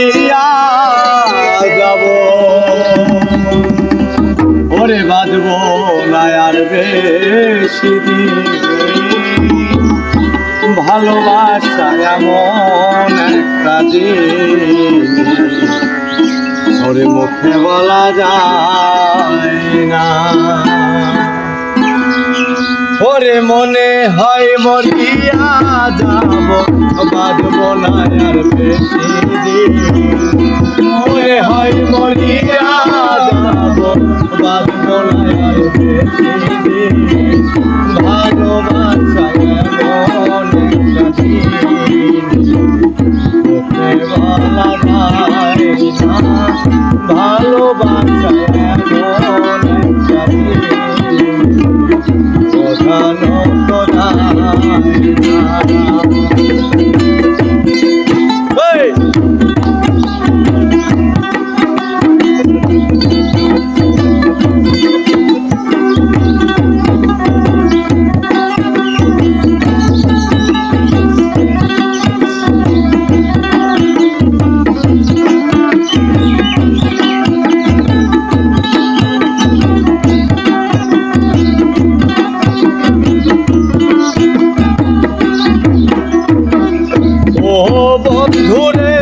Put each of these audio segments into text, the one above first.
মরিয়া যাব ওরে বাঁচব না আর বেশি দিন ভালোবাসা এমন একটা দিন ওরে মুখে বলা যায় না ওরে মনে হয় মরিয়া যাব বাঁচব না আর বেশি দিন মনে হয় মরিয়া যাব বাঁচব না আর বেশি দিন ভালোবাসা এমন একটা দিন মুখে বলা যায় না ভালোবাসা এমন একটা দিন বোঝানো তো যায় না বন্ধুরে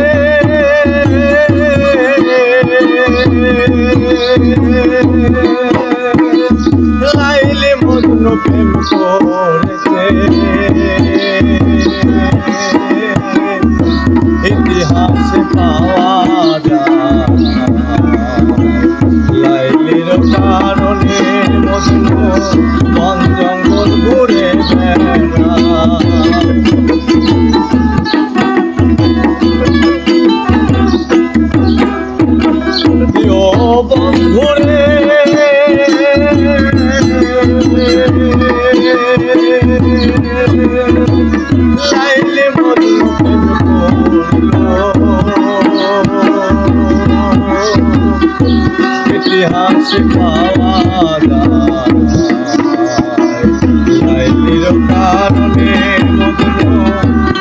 লাইলে মজনু প্রেম করেছে ইতিহাসে পাওয়া যায় লাইলের কারণে মজনু বন জঙ্গল ঘুরে বন্ধুরে লাইলে ইতিহাসে পাওয়া যায় লাইলের কারণে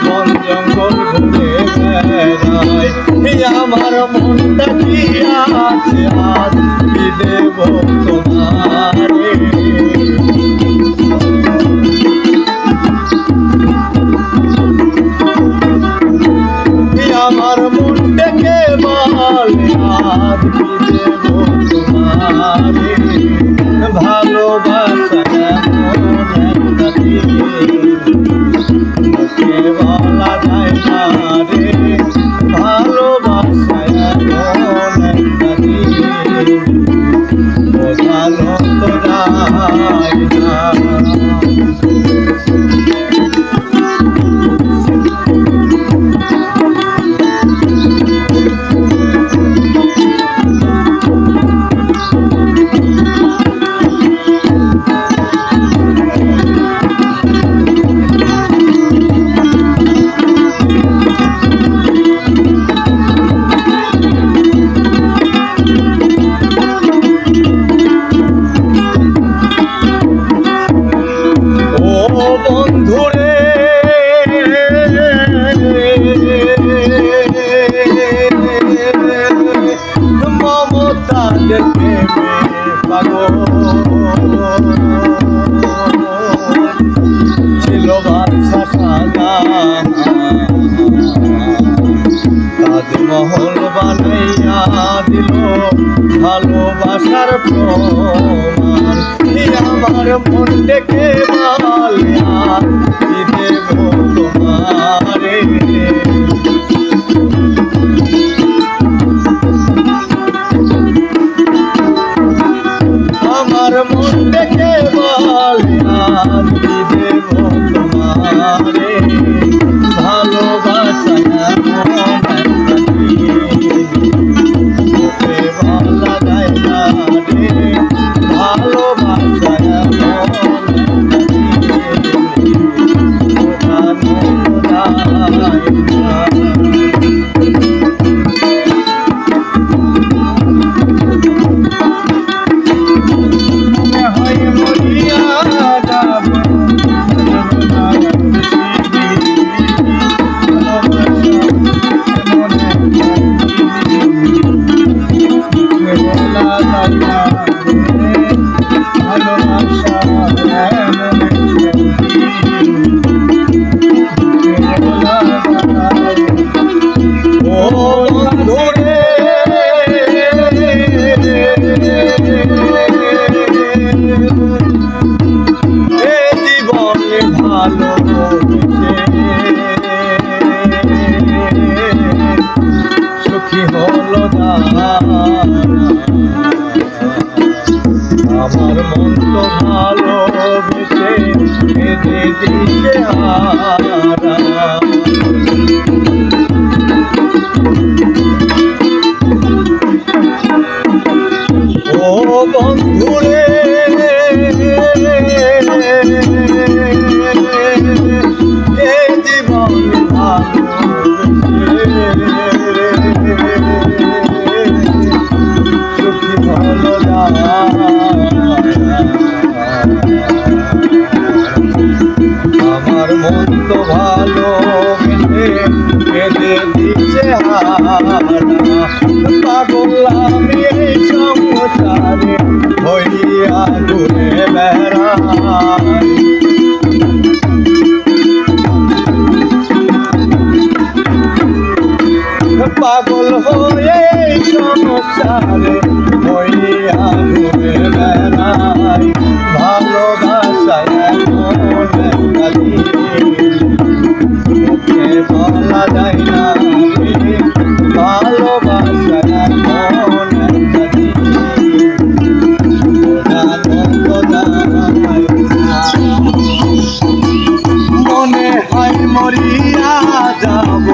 বন জঙ্গল ঘুরে বেড়ায় আমার মনটা কি আছে আজ কি দেব তোমারে আমার মন ডেকে বলে আজ কি দেব তোমারে ভালোবাসা এমন একটা দিন মুখে বলা যায় না রে ভালোবাসা এমন একটা দিন বোঝানো তো যায় না বন্ধুরে মমতাদের প্রেমে পাগল ছিল বাদশা শাহজাহান তাজমহল বানাইয়া দিল ভালোবাসার প্রমাণ আমার মন ডেকে বলে আর কি দেব তোমারে আমার মন ডেকে বলে আর কি দেব তোমারে ভালোবাসা মুখে বলা যায় না রে ভালোবাসা মনে হয় মরিয়া যাব ভালোবেসে বেঁধে দিতে হারাম। ও বন্ধুরে এই জীবন সুখী হলো আমার মন তো ভালো বেঁধে দিচ্ছে হারা। পাগল আমি এই সংসারে হইয়া ঘুরে বেড়াই। পাগল হয়ে সংসারে হইয়া ঘুরে বেড়াই। ভালোবাসায় এমন একটা জিনিস মুখে বলা যায় না। ভালোবাসায় এমন একটা জিনিস বোঝানো তো যায় না। মনে হয় মরিয়া যাব